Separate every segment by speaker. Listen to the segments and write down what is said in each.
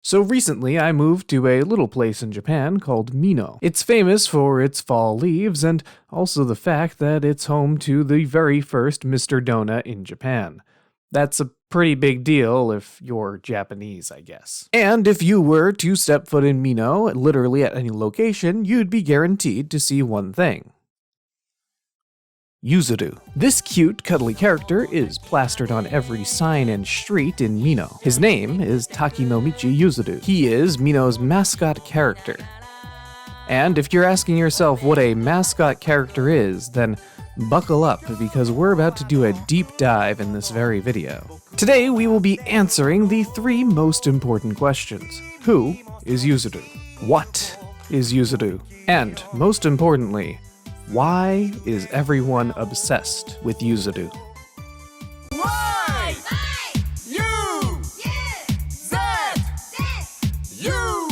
Speaker 1: So recently I moved to a little place in Japan called Mino. It's famous for its fall leaves and also the fact that it's home to the very first Mr. Donut in Japan. That's a pretty big deal if you're Japanese, I guess. And if you were to step foot in Mino, literally at any location, you'd be guaranteed to see one thing. Yuzuru. This cute, cuddly character is plastered on every sign and street in Mino. His name is TAKINOMICHI Yuzuru. He is Mino's mascot character. And if you're asking yourself what a mascot character is, then buckle up because we're about to do a deep dive in this very video. Today we will be answering the three most important questions. Who is Yuzuru? What is Yuzuru? And most importantly, why is everyone obsessed with Yuzuru?
Speaker 2: Y, U, Z, U.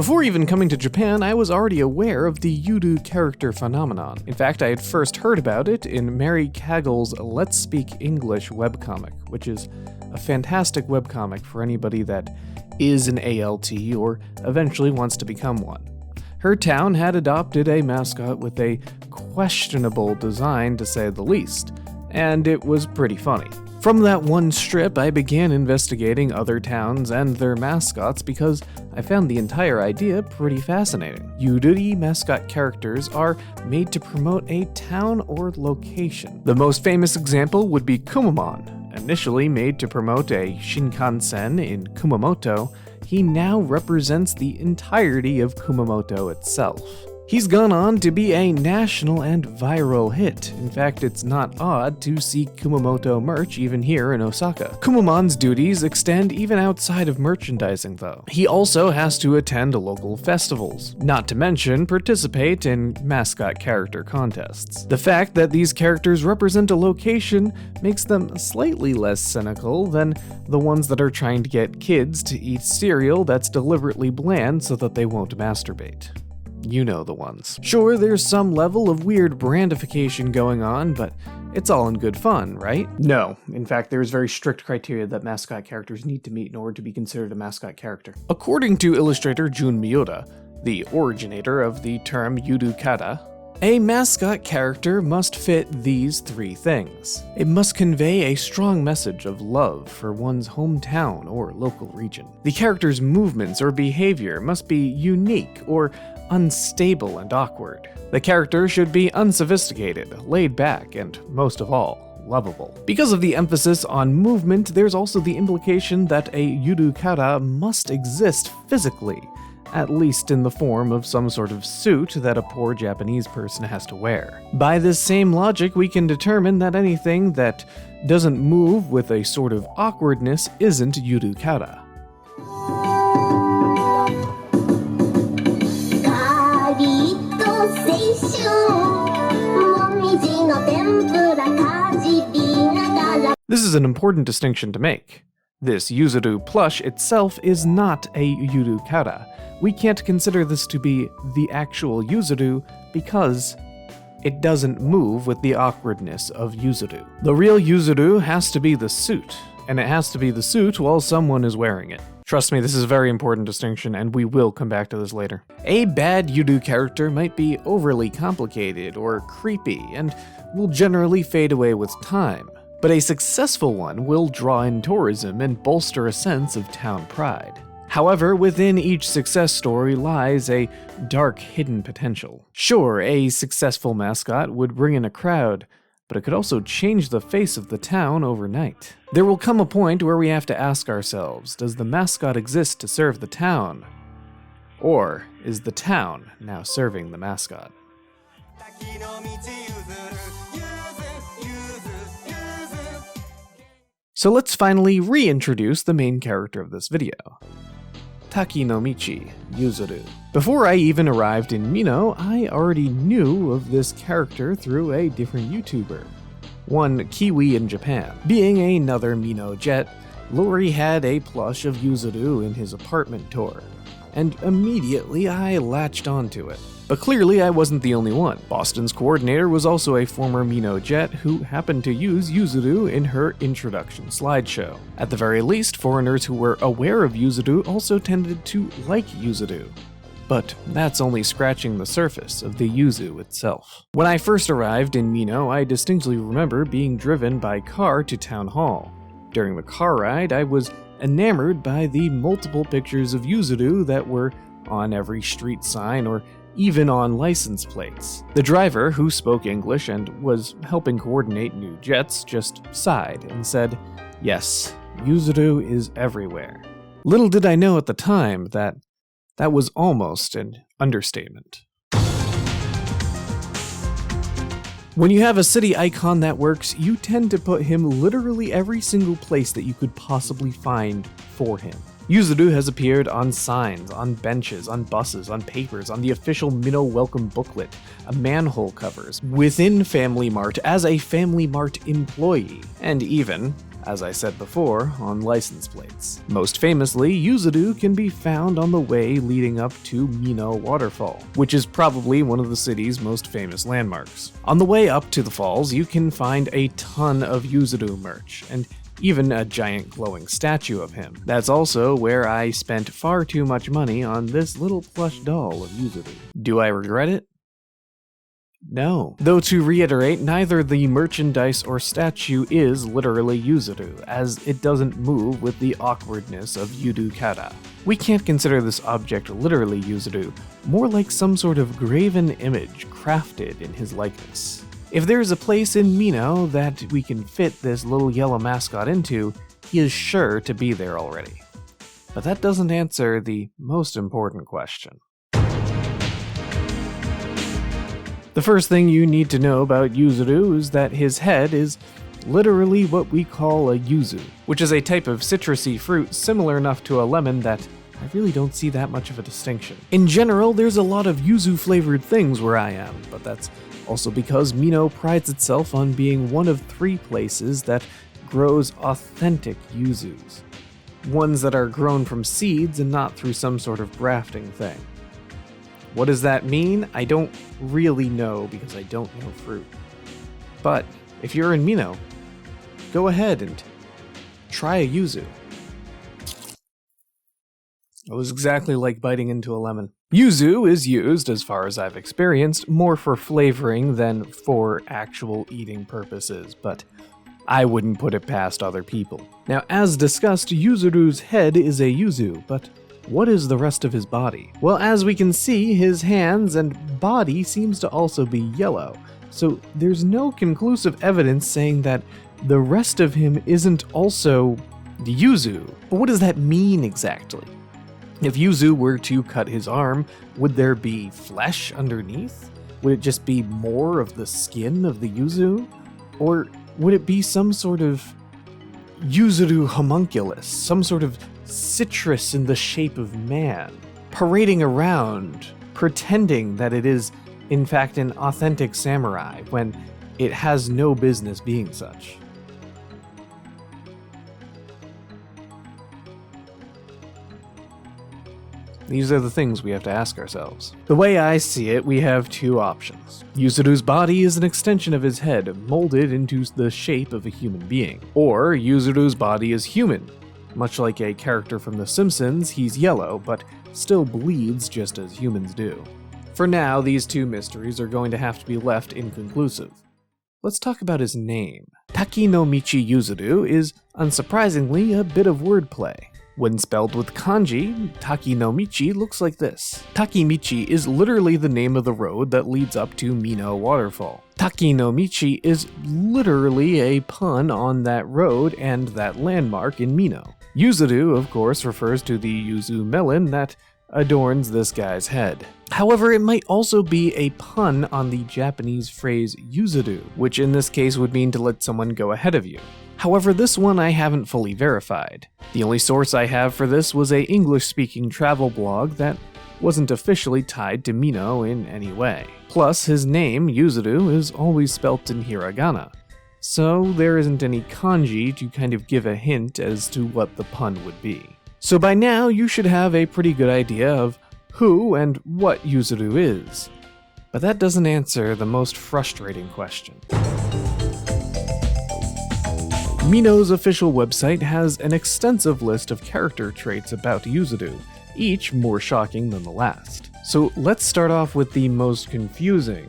Speaker 1: Before even coming to Japan, I was already aware of the Yuru character phenomenon. In fact, I had first heard about it in Mary Caggle's Let's Speak English webcomic, which is a fantastic webcomic for anybody that is an ALT or eventually wants to become one. Her town had adopted a mascot with a questionable design, to say the least, and it was pretty funny. From that one strip, I began investigating other towns and their mascots because I found the entire idea pretty fascinating. Yururi mascot characters are made to promote a town or location. The most famous example would be Kumamon. Initially made to promote a Shinkansen in Kumamoto, he now represents the entirety of Kumamoto itself. He's gone on to be a national and viral hit. In fact, it's not odd to see Kumamoto merch even here in Osaka. Kumamon's duties extend even outside of merchandising, though. He also has to attend local festivals, not to mention participate in mascot character contests. The fact that these characters represent a location makes them slightly less cynical than the ones that are trying to get kids to eat cereal that's deliberately bland so that they won't masturbate. You know the ones. Sure, there's some level of weird brandification going on, but it's all in good fun, right? No. In fact, there's very strict criteria that mascot characters need to meet in order to be considered a mascot character. According to illustrator Jun Miura, the originator of the term yurukara, a mascot character must fit these three things. It must convey a strong message of love for one's hometown or local region. The character's movements or behavior must be unique or unstable and awkward. The character should be unsophisticated, laid back, and most of all, lovable. Because of the emphasis on movement, there's also the implication that a yurukara must exist physically, at least in the form of some sort of suit that a poor Japanese person has to wear. By this same logic, we can determine that anything that doesn't move with a sort of awkwardness isn't yurukara. This is an important distinction to make. This Yuzuru plush itself is not a yurukara. We can't consider this to be the actual Yuzuru because it doesn't move with the awkwardness of Yuzuru. The real Yuzuru has to be the suit, and it has to be the suit while someone is wearing it. Trust me, this is a very important distinction, and we will come back to this later. A bad Yuru character might be overly complicated or creepy, and will generally fade away with time. But a successful one will draw in tourism and bolster a sense of town pride. However, within each success story lies a dark hidden potential. Sure, a successful mascot would bring in a crowd, but it could also change the face of the town overnight. There will come a point where we have to ask ourselves, does the mascot exist to serve the town? Or is the town now serving the mascot? So let's finally reintroduce the main character of this video. TAKINOMICHI, YUZURU. Before I even arrived in Mino, I already knew of this character through a different YouTuber. One Kiwi in Japan. Being another Mino jet, Lori had a plush of YUZURU in his apartment tour, and immediately I latched onto it. But clearly I wasn't the only one. Boston's coordinator was also a former Mino jet who happened to use YUZURU in her introduction slideshow. At the very least, foreigners who were aware of YUZURU also tended to like YUZURU. But that's only scratching the surface of the Yuzu itself. When I first arrived in Mino, I distinctly remember being driven by car to Town Hall. During the car ride, I was enamored by the multiple pictures of YUZURU that were on every street sign or even on license plates. The driver, who spoke English and was helping coordinate new jets, just sighed and said, "Yes, YUZURU is everywhere." Little did I know at the time that was almost an understatement. When you have a city icon that works, you tend to put him literally every single place that you could possibly find for him. YUZURU has appeared on signs, on benches, on buses, on papers, on the official Mino welcome booklet, manhole covers, within Family Mart as a Family Mart employee, and even, as I said before, on license plates. Most famously, YUZURU can be found on the way leading up to Mino Waterfall, which is probably one of the city's most famous landmarks. On the way up to the falls, you can find a ton of YUZURU merch, and even a giant glowing statue of him. That's also where I spent far too much money on this little plush doll of YUZURU. Do I regret it? No. Though to reiterate, neither the merchandise or statue is literally YUZURU, as it doesn't move with the awkwardness of Yurukara. We can't consider this object literally YUZURU, more like some sort of graven image crafted in his likeness. If there's a place in Mino that we can fit this little yellow mascot into, he is sure to be there already. But that doesn't answer the most important question. The first thing you need to know about YUZURU is that his head is literally what we call a yuzu, which is a type of citrusy fruit similar enough to a lemon that I really don't see that much of a distinction. In general, there's a lot of yuzu flavored things where I am, but that's also because Mino prides itself on being one of 3 places that grows authentic yuzus. Ones that are grown from seeds and not through some sort of grafting thing. What does that mean? I don't really know because I don't know fruit. But if you're in Mino, go ahead and try a yuzu. It was exactly like biting into a lemon. Yuzu is used, as far as I've experienced, more for flavoring than for actual eating purposes, but I wouldn't put it past other people. Now, as discussed, YUZURU's head is a yuzu, but what is the rest of his body? Well, as we can see, his hands and body seems to also be yellow, so there's no conclusive evidence saying that the rest of him isn't also yuzu. But what does that mean exactly? If Yuzu were to cut his arm, would there be flesh underneath? Would it just be more of the skin of the Yuzu? Or would it be some sort of YUZURU homunculus, some sort of citrus in the shape of man, parading around, pretending that it is, in fact, an authentic samurai, when it has no business being such? These are the things we have to ask ourselves. The way I see it, we have 2 options. YUZURU's body is an extension of his head, molded into the shape of a human being. Or YUZURU's body is human. Much like a character from The Simpsons, he's yellow, but still bleeds just as humans do. For now, these 2 mysteries are going to have to be left inconclusive. Let's talk about his name. TAKINOMICHI YUZURU is, unsurprisingly, a bit of wordplay. When spelled with kanji, TAKINOMICHI looks like this. Takimichi is literally the name of the road that leads up to Mino Waterfall. TAKINOMICHI is literally a pun on that road and that landmark in Mino. YUZURU, of course, refers to the yuzu melon that adorns this guy's head. However, it might also be a pun on the Japanese phrase yuzuru, which in this case would mean to let someone go ahead of you. However, this one I haven't fully verified. The only source I have for this was a English-speaking travel blog that wasn't officially tied to Mino in any way. Plus, his name, Yuzuru, is always spelt in hiragana, so there isn't any kanji to kind of give a hint as to what the pun would be. So by now, you should have a pretty good idea of who and what Yuzuru is. But that doesn't answer the most frustrating question. Mino's official website has an extensive list of character traits about Yuzuru, each more shocking than the last. So let's start off with the most confusing,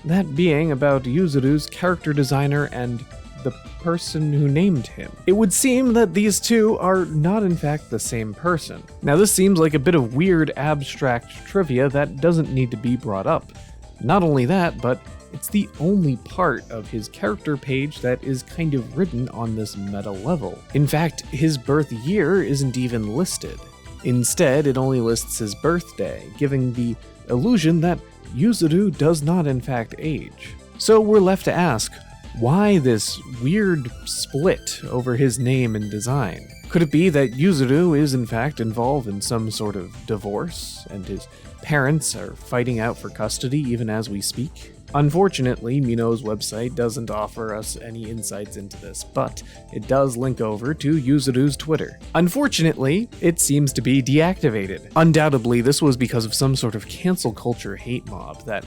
Speaker 1: that being about Yuzuru's character designer and the person who named him. It would seem that these two are not in fact the same person. Now this seems like a bit of weird abstract trivia that doesn't need to be brought up. Not only that, but it's the only part of his character page that is kind of written on this meta level. In fact, his birth year isn't even listed. Instead, it only lists his birthday, giving the illusion that Yuzuru does not in fact age. So we're left to ask, why this weird split over his name and design? Could it be that Yuzuru is in fact involved in some sort of divorce, and his parents are fighting out for custody even as we speak? Unfortunately, Mino's website doesn't offer us any insights into this, but it does link over to Yuzuru's Twitter. Unfortunately, it seems to be deactivated. Undoubtedly, this was because of some sort of cancel culture hate mob that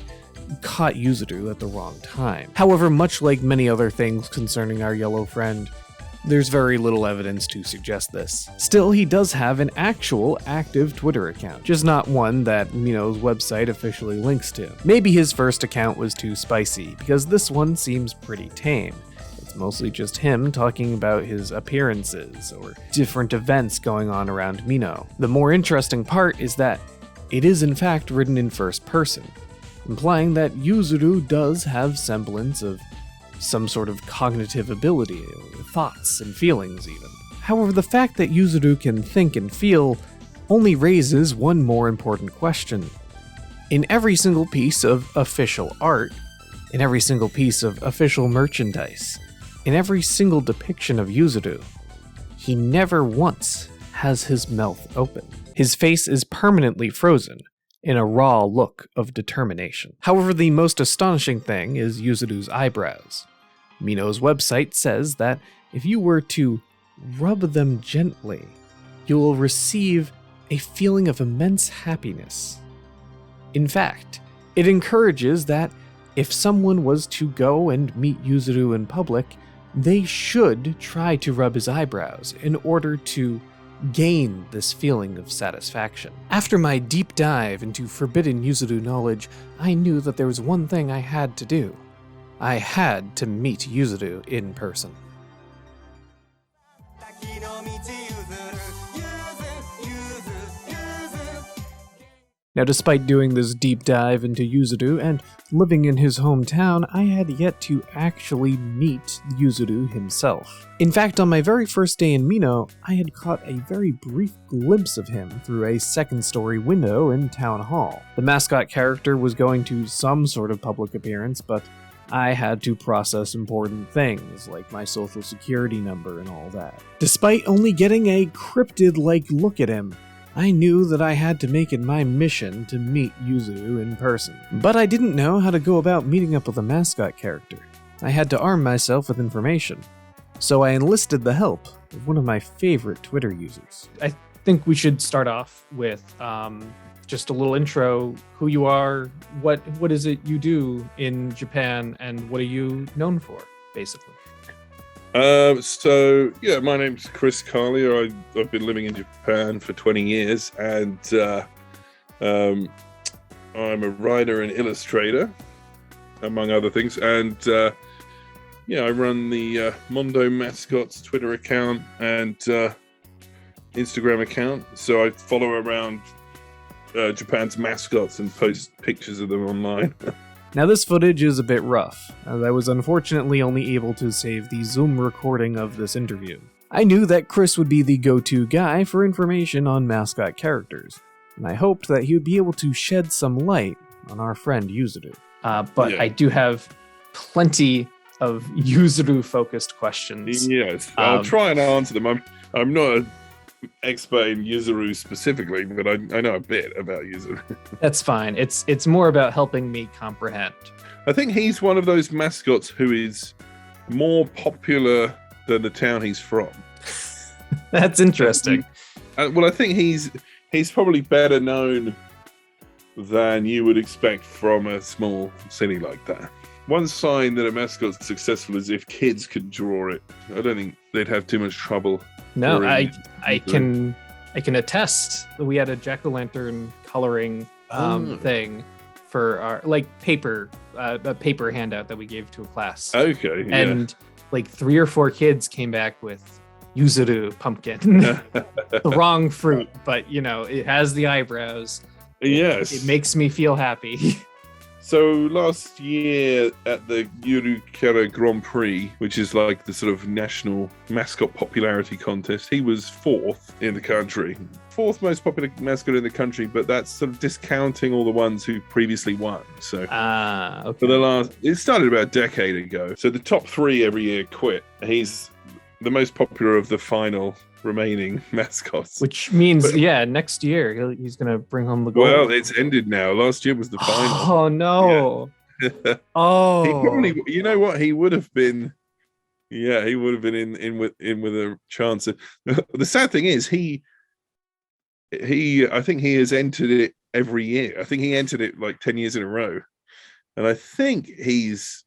Speaker 1: caught Yuzuru at the wrong time. However, much like many other things concerning our yellow friend, there's very little evidence to suggest this. Still, he does have an actual active Twitter account, just not one that Mino's website officially links to. Maybe his first account was too spicy, because this one seems pretty tame. It's mostly just him talking about his appearances or different events going on around Mino. The more interesting part is that it is in fact written in first person, implying that Yuzuru does have semblance of some sort of cognitive ability, or thoughts and feelings even. However, the fact that Yuzuru can think and feel only raises one more important question. In every single piece of official art, in every single piece of official merchandise, in every single depiction of Yuzuru, he never once has his mouth open. His face is permanently frozen, in a raw look of determination. However, the most astonishing thing is Yuzuru's eyebrows. Mino's website says that if you were to rub them gently, you will receive a feeling of immense happiness. In fact, it encourages that if someone was to go and meet Yuzuru in public, they should try to rub his eyebrows in order to gain this feeling of satisfaction. After my deep dive into forbidden Yuzuru knowledge, I knew that there was one thing I had to do. I had to meet Yuzuru in person.
Speaker 2: 滝の道譲るゆず
Speaker 1: Now, despite doing this deep dive into Yuzuru and living in his hometown, I had yet to actually meet Yuzuru himself. In fact, on my very first day in Mino, I had caught a very brief glimpse of him through a second-story window in Town Hall. The mascot character was going to some sort of public appearance, but I had to process important things, like my social security number and all that. Despite only getting a cryptid-like look at him, I knew that I had to make it my mission to meet Yuzuru in person. But I didn't know how to go about meeting up with a mascot character. I had to arm myself with information. So I enlisted the help of one of my favorite Twitter users. I think we should start off with just a little intro, who you are, what is it you do in Japan, and what are you known for, basically.
Speaker 3: My name's Chris Carlier. I've been living in Japan for 20 years, and I'm a writer and illustrator, among other things. And I run the Mondo Mascots Twitter account and Instagram account. So I follow around Japan's mascots and post pictures of them online.
Speaker 1: Now this footage is a bit rough, as I was unfortunately only able to save the Zoom recording of this interview. I knew that Chris would be the go-to guy for information on mascot characters, and I hoped that he would be able to shed some light on our friend Yuzuru. But I do have plenty of Yuzuru focused questions.
Speaker 3: Yes, I'll try and answer them. I'm not an expert in Yuzuru specifically, but I know a bit about Yuzuru.
Speaker 1: That's fine. It's more about helping me comprehend.
Speaker 3: I think he's one of those mascots who is more popular than the town he's from.
Speaker 1: That's interesting.
Speaker 3: Well, I think he's probably better known than you would expect from a small city like that. One sign that a mascot's successful is if kids can draw it. I don't think they'd have too much trouble.
Speaker 1: No, I can attest that we had a jack-o'-lantern coloring thing for our paper a paper handout that we gave to a class.
Speaker 3: Okay, yeah.
Speaker 1: And 3 or 4 kids came back with Yuzuru pumpkin, the wrong fruit, but it has the eyebrows.
Speaker 3: Yes,
Speaker 1: it makes me feel happy.
Speaker 3: So last year at the Yuru Grand Prix, which is like the sort of national mascot popularity contest, he was 4th in the country. 4th most popular mascot in the country, but that's sort of discounting all the ones who previously won. So
Speaker 1: okay.
Speaker 3: For it started about a decade ago. So the top 3 every year quit. He's the most popular of the final remaining mascots,
Speaker 1: which means next year he's gonna bring home the gold.
Speaker 3: Well, it's ended now. Last year was the final.
Speaker 1: Oh no.
Speaker 3: Yeah.
Speaker 1: Oh,
Speaker 3: he probably, you know what, he would have been in with a chance. The sad thing is he I think he has entered it every year. I think he entered it 10 years in a row, and I think he's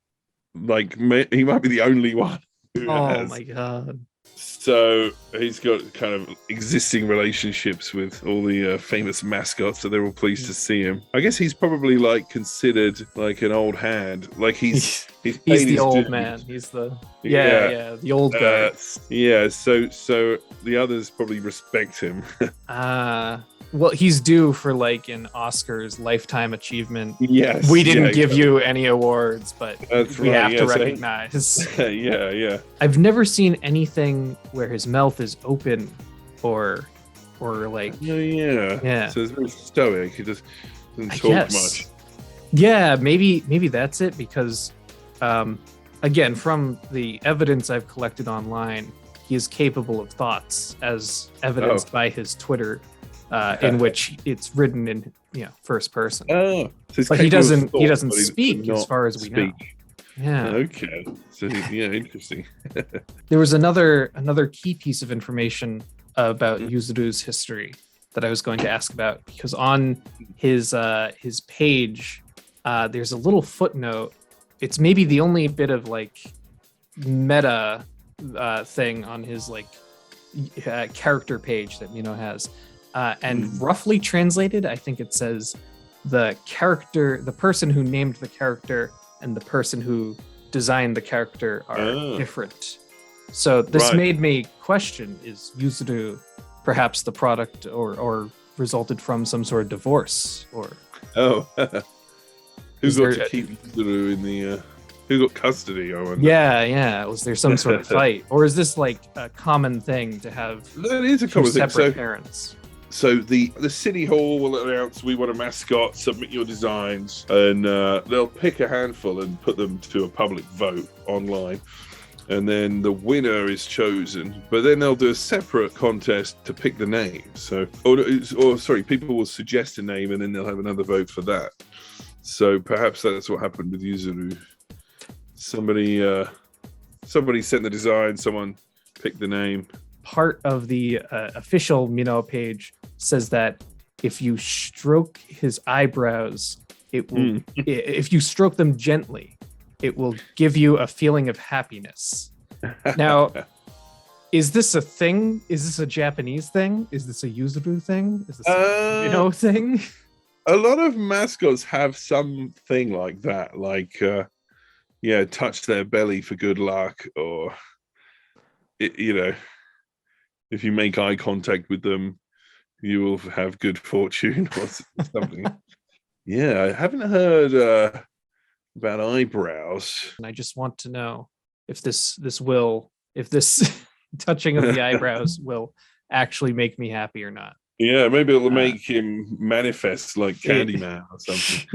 Speaker 3: he might be the only one who has.
Speaker 1: My god.
Speaker 3: So he's got kind of existing relationships with all the famous mascots, so they're all pleased to see him. I guess he's probably considered an old hand. He's
Speaker 1: the old man. He's the the old guy.
Speaker 3: So the others probably respect him.
Speaker 1: Well, he's due for an Oscars Lifetime Achievement.
Speaker 3: Yes,
Speaker 1: we didn't give you any awards, but we have to
Speaker 3: so
Speaker 1: recognize.
Speaker 3: Yeah.
Speaker 1: I've never seen anything where his mouth is open, or
Speaker 3: Yeah. So it's very stoic. He just doesn't talk much.
Speaker 1: Yeah, maybe that's it, because again, from the evidence I've collected online, he is capable of thoughts, as evidenced by his Twitter. In which it's written in first person.
Speaker 3: Oh, so
Speaker 1: but he doesn't speak, as far as we know. Yeah.
Speaker 3: Okay. So interesting.
Speaker 1: There was another key piece of information about Yuzuru's history that I was going to ask about, because on his page, there's a little footnote. It's maybe the only bit of meta thing on his character page that Mino has. And roughly translated, I think it says the person who named the character and the person who designed the character are different. So this made me question, is Yuzuru perhaps the product or resulted from some sort of divorce? Or
Speaker 3: who got to keep Yuzuru in the... Who got custody? I wonder.
Speaker 1: Yeah. Was there some sort of fight? Or is this a common thing to have
Speaker 3: that is a common thing.
Speaker 1: Separate parents?
Speaker 3: So the city hall will announce, we want a mascot, submit your designs, and they'll pick a handful and put them to a public vote online. And then the winner is chosen, but then they'll do a separate contest to pick the name. So, people will suggest a name, and then they'll have another vote for that. So perhaps that's what happened with Yuzuru. Somebody sent the design, someone picked the name.
Speaker 1: Part of the official Mino page says that if you stroke his eyebrows, it will. If you stroke them gently, it will give you a feeling of happiness. Now, is this a thing? Is this a Japanese thing? Is this a Yuzuru thing? Is this a Mino thing?
Speaker 3: A lot of mascots have something like that, touch their belly for good luck, or if you make eye contact with them, you will have good fortune or something. Yeah, I haven't heard about eyebrows.
Speaker 1: And I just want to know if this touching of the eyebrows will actually make me happy or not.
Speaker 3: Yeah, maybe it'll make him manifest like Candyman or something.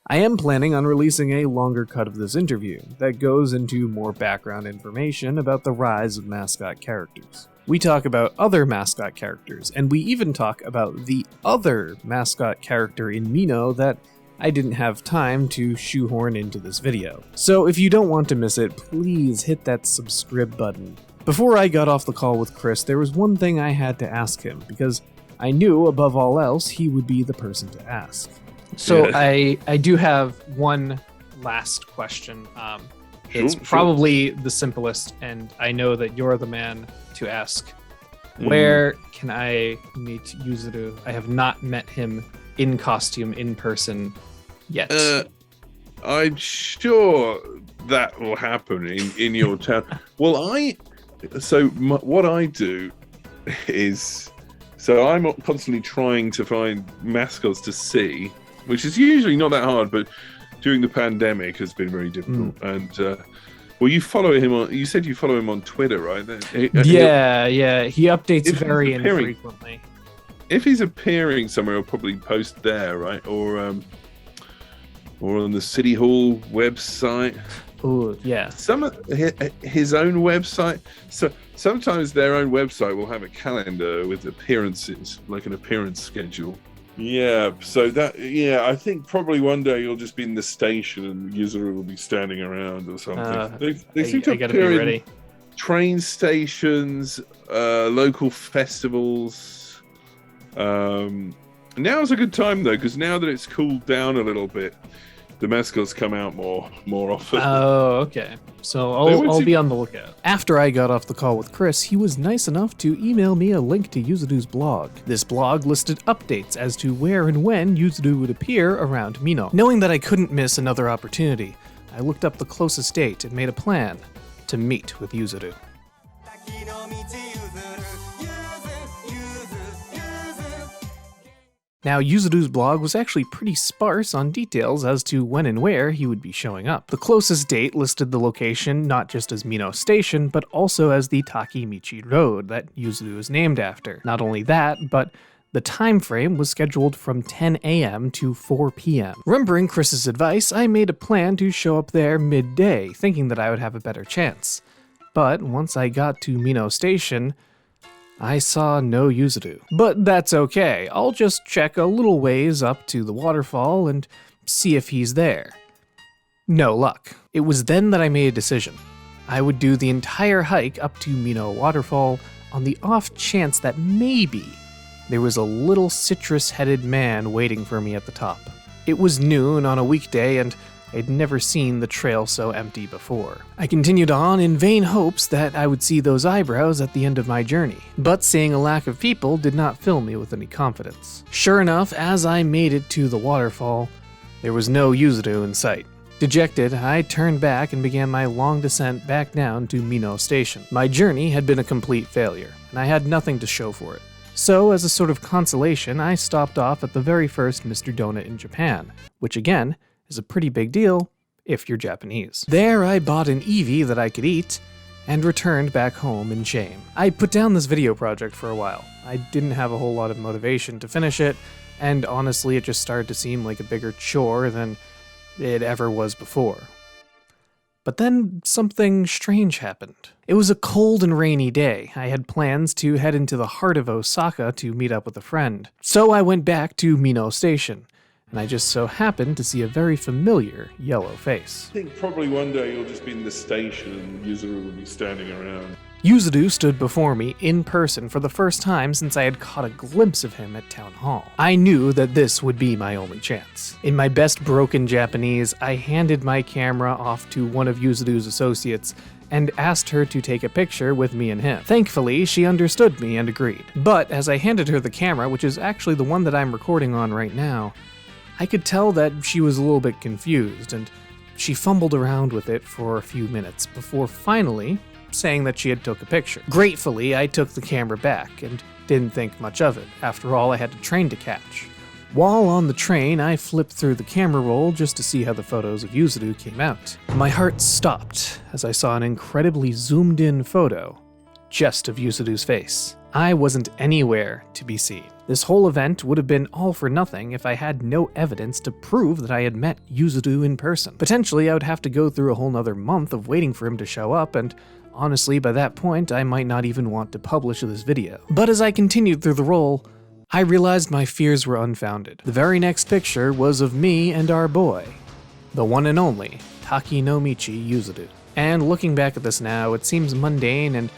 Speaker 1: I am planning on releasing a longer cut of this interview that goes into more background information about the rise of mascot characters. We talk about other mascot characters, and we even talk about the other mascot character in Mino that I didn't have time to shoehorn into this video. So if you don't want to miss it, please hit that subscribe button. Before I got off the call with Chris, there was one thing I had to ask him, because I knew above all else he would be the person to ask.
Speaker 4: So I do have one last question. It's probably the simplest, and I know that you're the man to ask. Where can I meet Yuzuru? I have not met him in costume, in person, yet.
Speaker 3: I'm sure that will happen in your town. Well, what I do is, so I'm constantly trying to find mascots to see, which is usually not that hard, but during the pandemic has been very difficult. And well, you follow him on. You said you follow him on Twitter, right?
Speaker 4: Yeah. He updates very infrequently.
Speaker 3: If he's appearing somewhere, he'll probably post there, right? Or on the City Hall website.
Speaker 4: Oh, yeah.
Speaker 3: Some of his own website. So sometimes their own website will have a calendar with appearances, like an appearance schedule. Yeah. So I think probably one day you'll just be in the station and Yuzuru will be standing around or something. They seem to appear in train stations, local festivals. Now's a good time though, because now that it's cooled down a little bit, the mascots come out more often.
Speaker 4: Oh, okay. So I'll be on the lookout.
Speaker 1: After I got off the call with Chris, he was nice enough to email me a link to Yuzuru's blog. This blog listed updates as to where and when Yuzuru would appear around Mino. Knowing that I couldn't miss another opportunity, I looked up the closest date and made a plan to meet with Yuzuru.
Speaker 2: 滝の道譲る
Speaker 1: Now, Yuzuru's blog was actually pretty sparse on details as to when and where he would be showing up. The closest date listed the location not just as Mino Station, but also as the ТАКИНОМИCHI Road that Yuzuru is named after. Not only that, but the time frame was scheduled from 10 a.m. to 4 p.m. Remembering Chris's advice, I made a plan to show up there midday, thinking that I would have a better chance. But once I got to Mino Station, I saw no Yuzuru. But that's okay, I'll just check a little ways up to the waterfall and see if he's there. No luck. It was then that I made a decision. I would do the entire hike up to Mino Waterfall on the off chance that maybe there was a little citrus-headed man waiting for me at the top. It was noon on a weekday and I'd never seen the trail so empty before. I continued on in vain hopes that I would see those eyebrows at the end of my journey, but seeing a lack of people did not fill me with any confidence. Sure enough, as I made it to the waterfall, there was no Yuzuru in sight. Dejected, I turned back and began my long descent back down to Mino Station. My journey had been a complete failure, and I had nothing to show for it. So, as a sort of consolation, I stopped off at the very first Mr. Donut in Japan, which again, is a pretty big deal if you're Japanese. There I bought an Eevee that I could eat and returned back home in shame. I put down this video project for a while. I didn't have a whole lot of motivation to finish it, and honestly it just started to seem like a bigger chore than it ever was before. But then something strange happened. It was a cold and rainy day. I had plans to head into the heart of Osaka to meet up with a friend. So I went back to Mino Station, and I just so happened to see a very familiar yellow face.
Speaker 3: I think probably one day you'll just be in the station and Yuzuru will be standing around.
Speaker 1: Yuzuru stood before me in person for the first time since I had caught a glimpse of him at Town Hall. I knew that this would be my only chance. In my best broken Japanese, I handed my camera off to one of Yuzuru's associates and asked her to take a picture with me and him. Thankfully, she understood me and agreed. But as I handed her the camera, which is actually the one that I'm recording on right now, I could tell that she was a little bit confused, and she fumbled around with it for a few minutes before finally saying that she had took a picture. Gratefully, I took the camera back and didn't think much of it. After all, I had a train to catch. While on the train, I flipped through the camera roll just to see how the photos of Yuzuru came out. My heart stopped as I saw an incredibly zoomed-in photo just of Yuzuru's face. I wasn't anywhere to be seen. This whole event would have been all for nothing if I had no evidence to prove that I had met YUZURU in person. Potentially, I would have to go through a whole nother month of waiting for him to show up, and honestly, by that point, I might not even want to publish this video. But as I continued through the role, I realized my fears were unfounded. The very next picture was of me and our boy, the one and only ТАКИNOMICHI YUZURU. And looking back at this now, it seems mundane and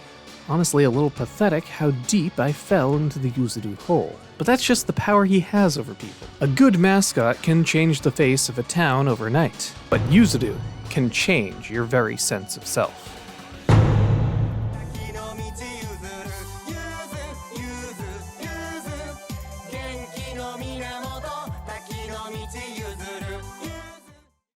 Speaker 1: honestly a little pathetic how deep I fell into the YUZURU hole. But that's just the power he has over people. A good mascot can change the face of a town overnight, but YUZURU can change your very sense of self.